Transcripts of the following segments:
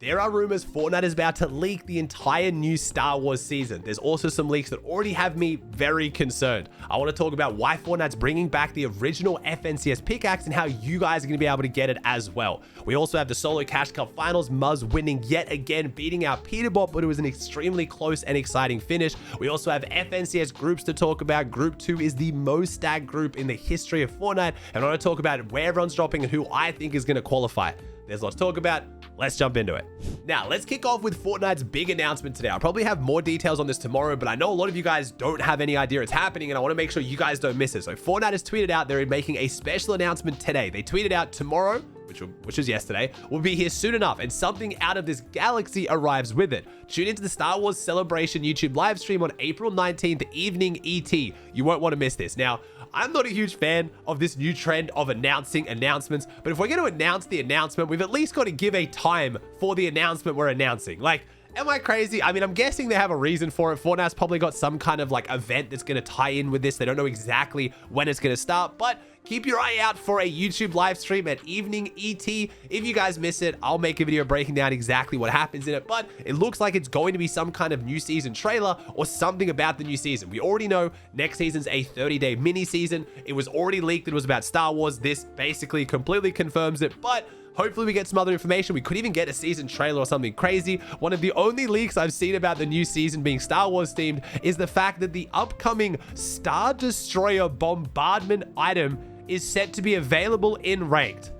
There are rumors Fortnite is about to leak the entire new Star Wars season. There's also some leaks that already have me very concerned. I want to talk about why Fortnite's bringing back the original FNCS pickaxe and how you guys are going to be able to get it as well. We also have the Solo Cash Cup finals, Muzz winning yet again, beating out Peterbot, but it was an extremely close and exciting finish. We also have FNCS groups to talk about. Group 2 is the most stacked group in the history of Fortnite, and I want to talk about where everyone's dropping and who I think is going to qualify. There's lots to talk about. Let's jump into it. Now, let's kick off with Fortnite's big announcement today. I'll probably have more details on this tomorrow, but I know a lot of you guys don't have any idea it's happening, and I want to make sure you guys don't miss it. So Fortnite has tweeted out they're making a special announcement today. They tweeted out tomorrow, which was yesterday, will be here soon enough, and something out of this galaxy arrives with it. Tune into the Star Wars Celebration YouTube live stream on April 19th, evening ET. You won't want to miss this. Now, I'm not a huge fan of this new trend of announcing announcements, but if we're going to announce the announcement, we've at least got to give a time for the announcement we're announcing. Like, am I crazy? I mean, I'm guessing they have a reason for it. Fortnite's probably got some kind of like event that's going to tie in with this. They don't know exactly when it's going to start, but keep your eye out for a YouTube live stream at evening ET. If you guys miss it, I'll make a video breaking down exactly what happens in it, but it looks like it's going to be some kind of new season trailer or something about the new season. We already know next season's a 30-day mini season. It was already leaked that it was about Star Wars. This basically completely confirms it, but hopefully we get some other information. We could even get a season trailer or something crazy. One of the only leaks I've seen about the new season being Star Wars themed is the fact that the upcoming Star Destroyer bombardment item is set to be available in ranked.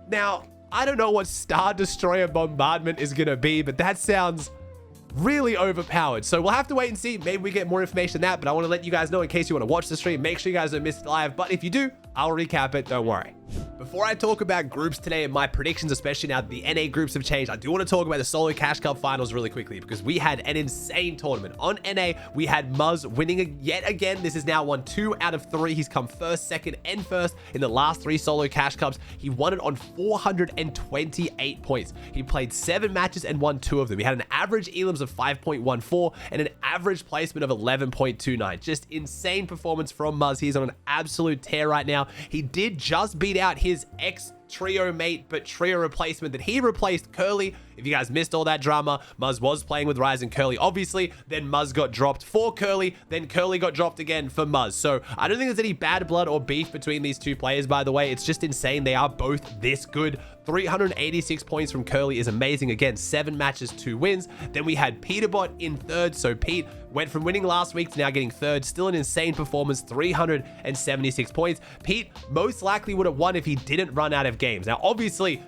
Now, I don't know what Star Destroyer bombardment is going to be, but that sounds really overpowered. So we'll have to wait and see. Maybe we get more information on that, but I want to let you guys know in case you want to watch the stream. Make sure you guys don't miss it live, but if you do, I'll recap it. Don't worry. Before I talk about groups today and my predictions, especially now that the NA groups have changed, I do want to talk about the Solo Cash Cup finals really quickly because we had an insane tournament. On NA, we had Muzz winning yet again. This is now won 2 out of 3. He's come first, second, and first in the last 3 Solo Cash Cups. He won it on 428 points. He played 7 matches and won 2 of them. He had an average elims of 5.14 and an average placement of 11.29. Just insane performance from Muzz. He's on an absolute tear right now. He did just beat out his ex-trio mate, but trio replacement that he replaced, Curly. If you guys missed all that drama, Muzz was playing with Ryze and Curly, obviously. Then Muzz got dropped for Curly. Then Curly got dropped again for Muzz. So I don't think there's any bad blood or beef between these two players, by the way. It's just insane. They are both this good. 386 points from Curly is amazing. Again, 7 matches, 2 wins. Then we had Peterbot in third. So Pete went from winning last week to now getting third. Still an insane performance, 376 points. Pete most likely would have won if he didn't run out of games. Now, obviously,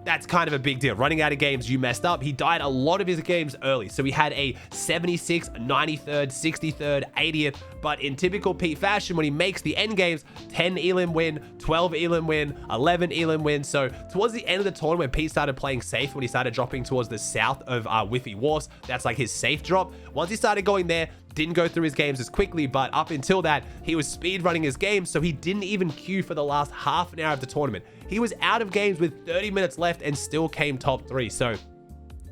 that's kind of a big deal. Running out of games, you messed up. He died a lot of his games early. So we had a 76, 93rd, 63rd, 80th. But in typical Pete fashion, when he makes the end games, 10 elim win, 12 elim win, 11 elim win. So towards the end of the tournament, when Pete started playing safe, when he started dropping towards the south of Whiffy Wharfs, that's like his safe drop. Once he started going there, didn't go through his games as quickly, but up until that, he was speed running his games, so he didn't even queue for the last half an hour of the tournament. He was out of games with 30 minutes left and still came top 3. So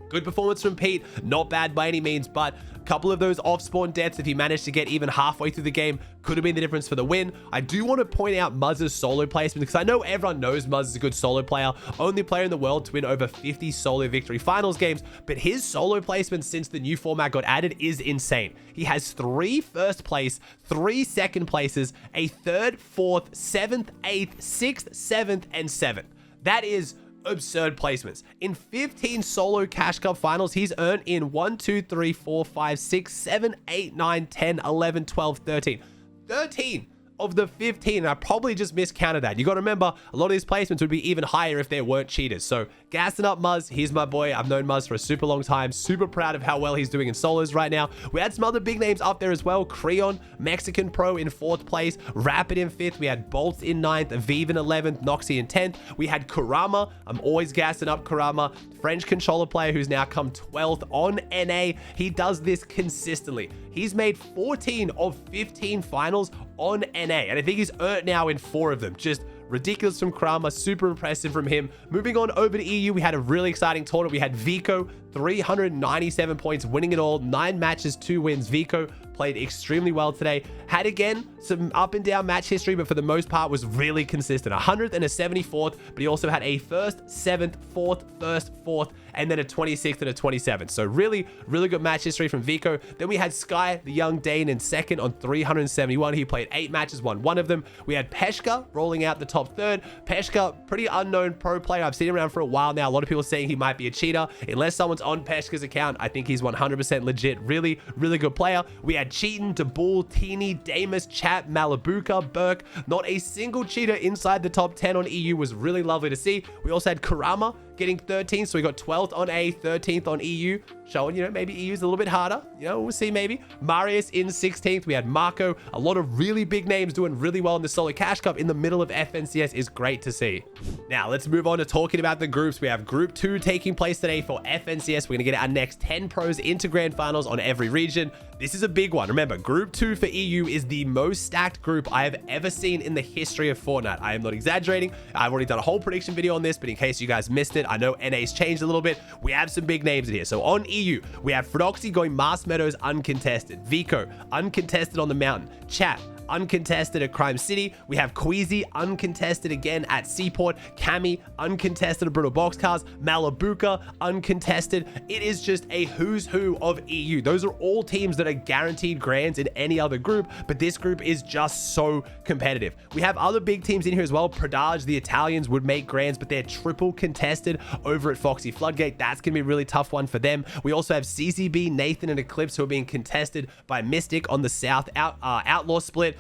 good performance from Pete, not bad by any means, but a couple of those off-spawn deaths, if he managed to get even halfway through the game, could have been the difference for the win. I do want to point out Muzz's solo placement because I know everyone knows Muzz is a good solo player, only player in the world to win over 50 solo victory finals games, but his solo placement since the new format got added is insane. He has 3 first place, 3 second places, a 3rd, 4th, 7th, 8th, 6th, 7th, and 7th. That is absurd placements. In 15 Solo Cash Cup finals, he's earned in 1, 2, 3, 4, 5, 6, 7, 8, 9, 10, 11, 12, 13. 13 of the 15, and I probably just miscounted that. You got to remember, a lot of these placements would be even higher if there weren't cheaters. So gassing up Muzz. He's my boy. I've known Muzz for a super long time. Super proud of how well he's doing in solos right now. We had some other big names up there as well. Creon, Mexican Pro in 4th place. Rapid in 5th. We had Bolt in 9th. Aviv in 11th. Noxy in 10th. We had Kurama. I'm always gassing up Kurama. French controller player who's now come 12th on NA. He does this consistently. He's made 14 of 15 finals on NA, and I think he's earned now in 4 of them. Just ridiculous from Kurama, super impressive from him. Moving on over to EU, we had a really exciting tournament. We had Vico, 397 points, winning it all, 9 matches, 2 wins. Vico played extremely well today. Had, again, some up and down match history, but for the most part was really consistent. 100th and a 74th, but he also had a 1st, 7th, 4th, 1st, 4th, and then a 26th and a 27th. So really, really good match history from Vico. Then we had Sky, the young Dane, in second on 371. He played 8 matches, won 1 of them. We had Peshka rolling out the top third. Peshka, pretty unknown pro player. I've seen him around for a while now. A lot of people saying he might be a cheater. Unless someone's on Peshka's account, I think he's 100% legit. Really, really good player. We had Cheaton, DeBull, Teeny, Damus, Chat, Malabuka, Burke. Not a single cheater inside the top 10 on EU. Was really lovely to see. We also had Kurama getting 13th, so we got 12th on A, 13th on EU, showing, maybe EU's a little bit harder. We'll see maybe. Marius in 16th. We had Marco. A lot of really big names doing really well in the Solo Cash Cup in the middle of FNCS is great to see. Now, let's move on to talking about the groups. We have Group 2 taking place today for FNCS. We're going to get our next 10 pros into Grand Finals on every region. This is a big one. Remember, Group 2 for EU is the most stacked group I have ever seen in the history of Fortnite. I am not exaggerating. I've already done a whole prediction video on this, but in case you guys missed it, I know NA's changed a little bit. We have some big names in here. So on EU, we have Frodoxy going Mars Meadows uncontested. Vico, uncontested on the mountain. Chap, uncontested at Crime City. We have Queasy, uncontested again at Seaport. Cami, uncontested at Brutal Boxcars. Malabuka, uncontested. It is just a who's who of EU. Those are all teams that are guaranteed grands in any other group, but this group is just so competitive. We have other big teams in here as well. Pradage, the Italians, would make grands, but they're triple contested over at Foxy Floodgate. That's going to be a really tough one for them. We also have CCB, Nathan, and Eclipse, who are being contested by Mystic on the South Outlaw split.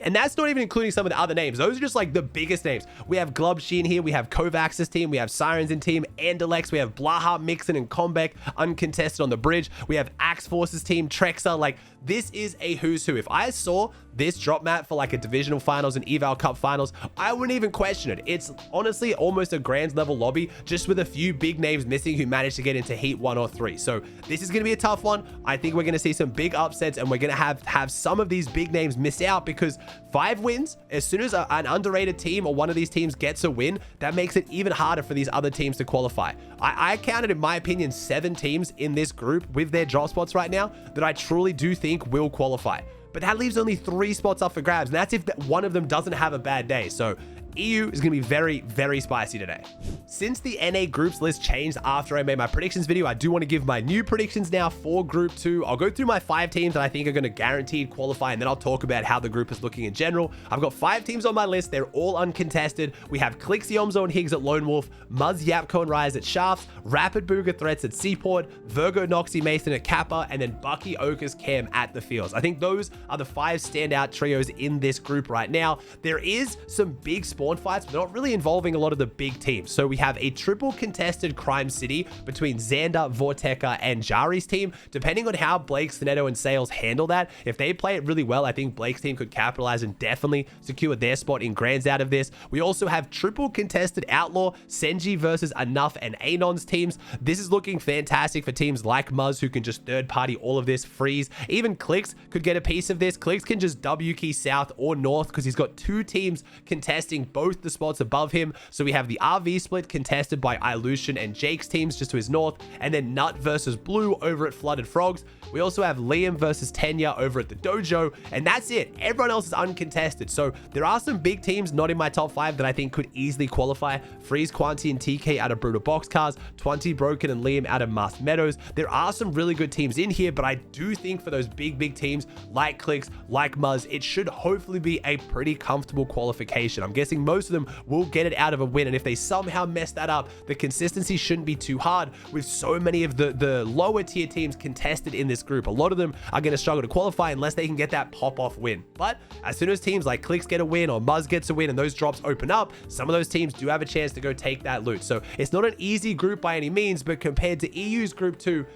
And that's not even including some of the other names. Those are just like the biggest names. We have Glubshi in here. We have Kovax's team. We have Sirens in team. Andalex. We have Blaha, Mixon, and Combeck uncontested on the bridge. We have Axe Force's team. Trexa. Like, this is a who's who. If I saw this drop map for like a divisional finals and eval cup finals, I wouldn't even question it. It's honestly almost a grand level lobby, just with a few big names missing who managed to get into heat 1 or 3. So this is going to be a tough one. I think we're going to see some big upsets, and we're going to have some of these big names miss out, because 5 wins, as soon as an underrated team or one of these teams gets a win, that makes it even harder for these other teams to qualify. I counted, in my opinion, 7 teams in this group with their drop spots right now that I truly do think will qualify. But that leaves only 3 spots up for grabs, and that's if one of them doesn't have a bad day. So EU is going to be very, very spicy today. Since the NA groups list changed after I made my predictions video, I do want to give my new predictions now for Group 2. I'll go through my 5 teams that I think are going to guaranteed qualify, and then I'll talk about how the group is looking in general. I've got 5 teams on my list. They're all uncontested. We have Clix, Yomzo, and Higgs at Lone Wolf, Muzz, Yapko, and Rise at Shafts, Rapid Booger Threats at Seaport, Virgo, Noxy, Mason at Kappa, and then Bucky, Okas, Cam at the Fields. I think those are the 5 standout trios in this group right now. There is some big spawn fights, but not really involving a lot of the big teams. So we have a triple contested Crime City between Xander, Vorteca, and Jari's team. Depending on how Blake, Snedo, and Sales handle that, if they play it really well, I think Blake's team could capitalize and definitely secure their spot in grands out of this. We also have triple contested Outlaw, Senji versus Enough and Anon's teams. This is looking fantastic for teams like Muzz, who can just third party all of this, freeze. Even Clix could get a piece of this. Clix can just W key south or north, because he's got 2 teams contesting both the spots above him. So we have the RV split contested by Ilution and Jake's teams just to his north, and then Nut versus Blue over at Flooded Frogs. We also have Liam versus Tenya over at the Dojo, and that's it. Everyone else is uncontested. So there are some big teams not in my top 5 that I think could easily qualify. Freeze, Quanti, and TK out of Brutal Boxcars, 20, Broken, and Liam out of Masked Meadows. There are some really good teams in here, but I do think for those big teams like Clicks, like Muzz, it should hopefully be a pretty comfortable qualification. I'm guessing most of them will get it out of a win, and if they somehow mess that up, the consistency shouldn't be too hard with so many of the lower tier teams contested in this group. A lot of them are going to struggle to qualify unless they can get that pop-off win. But as soon as teams like Clicks get a win or Muzz gets a win and those drops open up, some of those teams do have a chance to go take that loot. So it's not an easy group by any means, but compared to EU's Group 2,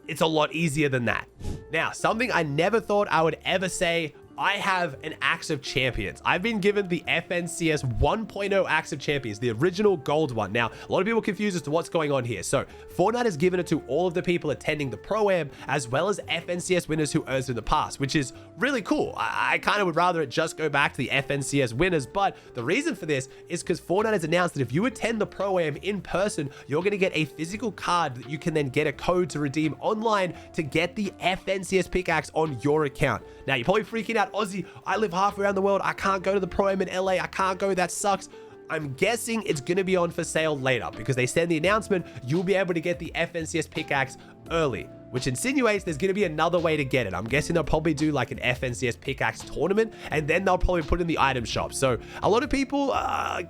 it's a lot easier than that. Now, something I never thought I would ever say I have an Axe of Champions. I've been given the FNCS 1.0 Axe of Champions, the original gold one. Now, a lot of people are confused as to what's going on here. So, Fortnite has given it to all of the people attending the Pro-Am, as well as FNCS winners who earned it in the past, which is really cool. I kind of would rather it just go back to the FNCS winners, but the reason for this is because Fortnite has announced that if you attend the Pro-Am in person, you're going to get a physical card that you can then get a code to redeem online to get the FNCS pickaxe on your account. Now, you're probably freaking out, Aussie, I live half around the world. I can't go to the Pro-Am in LA. I can't go. That sucks. I'm guessing it's going to be on for sale later because they said in the announcement, you'll be able to get the FNCS pickaxe early, which insinuates there's going to be another way to get it. I'm guessing they'll probably do like an FNCS pickaxe tournament, and then they'll probably put it in the item shop. So a lot of people are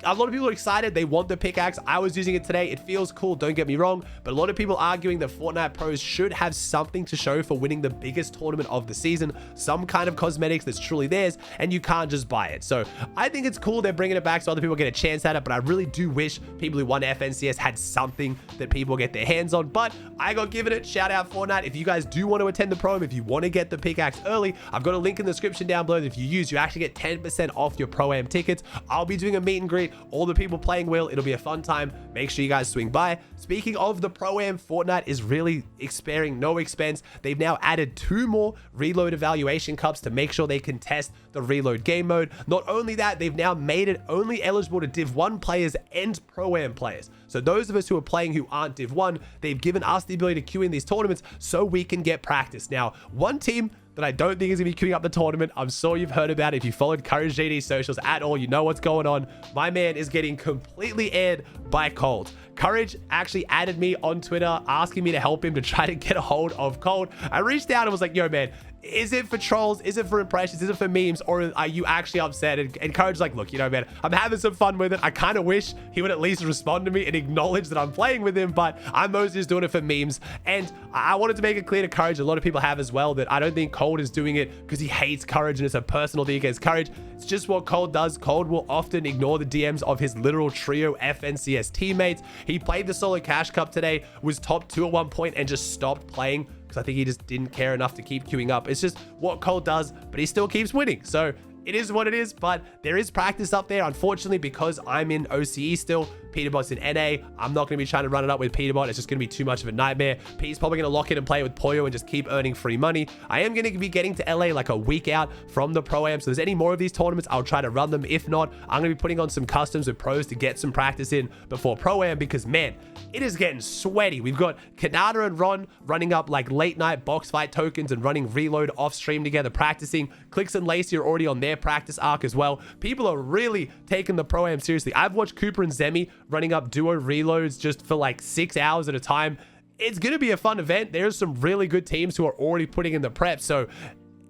excited. They want the pickaxe. I was using it today. It feels cool. Don't get me wrong, but a lot of people arguing that Fortnite pros should have something to show for winning the biggest tournament of the season, some kind of cosmetics that's truly theirs, and you can't just buy it. So I think it's cool they're bringing it back so other people get a chance at it, but I really do wish people who won FNCS had something that people get their hands on, but I got given it. Shout out Fortnite. If you guys do want to attend the Pro-Am, if you want to get the pickaxe early, I've got a link in the description down below that if you use, you actually get 10% off your Pro-Am tickets. I'll be doing a meet and greet. All the people playing will. It'll be a fun time. Make sure you guys swing by. Speaking of the Pro-Am, Fortnite is really sparing no expense. They've now added 2 more reload evaluation cups to make sure they can test the reload game mode. Not only that, they've now made it only eligible to Div 1 players and Pro-Am players. So those of us who are playing who aren't Div 1, they've given us the ability to queue in these tournaments so we can get practice. Now, one team that I don't think is going to be queuing up the tournament, I'm sure you've heard about it. If you followed Courage GD socials at all, you know what's going on. My man is getting completely aired by Cold. Courage actually added me on Twitter asking me to help him to try to get a hold of Cold. I reached out and was like, yo, man, is it for trolls? Is it for impressions? Is it for memes? Or are you actually upset? And Courage's like, look, you know, man, I'm having some fun with it. I kind of wish he would at least respond to me and acknowledge that I'm playing with him, but I'm mostly just doing it for memes. And I wanted to make it clear to Courage, a lot of people have as well, that I don't think Cold is doing it because he hates Courage and it's a personal thing against Courage. It's just what Cold does. Cold will often ignore the DMs of his literal trio FNCS teammates. He played the solo cash cup today, was top 2 at one point and just stopped playing because I think he just didn't care enough to keep queuing up. It's just what Cold does, but he still keeps winning. So it is what it is, but there is practice up there. Unfortunately, because I'm in OCE still, Peterbot's in NA. I'm not going to be trying to run it up with Peterbot. It's just going to be too much of a nightmare. Pete's probably going to lock in and play it with Poyo and just keep earning free money. I am going to be getting to LA like a week out from the Pro-Am. So if there's any more of these tournaments, I'll try to run them. If not, I'm going to be putting on some customs with pros to get some practice in before Pro-Am because, man, it is getting sweaty. We've got Kanata and Ron running up like late night box fight tokens and running reload off stream together, practicing. Clicks and Lacey are already on their practice arc as well. People are really taking the Pro-Am seriously. I've watched Cooper and Zemi running up duo reloads just for like 6 hours at a time. It's going to be a fun event. There's some really good teams who are already putting in the prep. So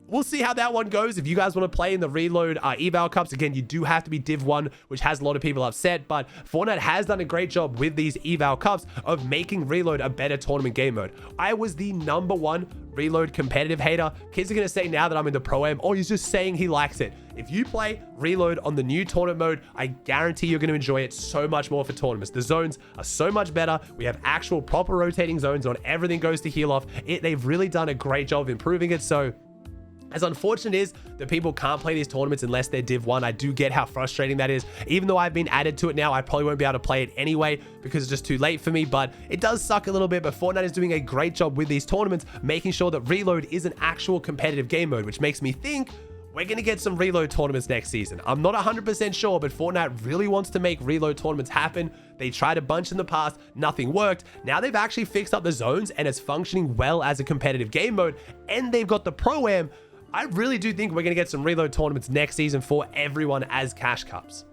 we'll see how that one goes. If you guys want to play in the reload eval cups, again, you do have to be Div 1, which has a lot of people upset, but Fortnite has done a great job with these eval cups of making reload a better tournament game mode. I was the #1 reload competitive hater. Kids are going to say now that I'm in the Pro-Am, oh, he's just saying he likes it. If you play reload on the new tournament mode, I guarantee you're going to enjoy it so much more for tournaments. The zones are so much better. We have actual proper rotating zones on everything goes to heal off. They've really done a great job of improving it. So as unfortunate it is that people can't play these tournaments unless they're Div 1, I do get how frustrating that is. Even though I've been added to it now, I probably won't be able to play it anyway because it's just too late for me, but it does suck a little bit. But Fortnite is doing a great job with these tournaments, making sure that reload is an actual competitive game mode, which makes me think we're going to get some reload tournaments next season. I'm not 100% sure, but Fortnite really wants to make reload tournaments happen. They tried a bunch in the past, nothing worked. Now they've actually fixed up the zones and it's functioning well as a competitive game mode, and they've got the Pro-Am. I really do think we're going to get some reload tournaments next season for everyone as cash cups.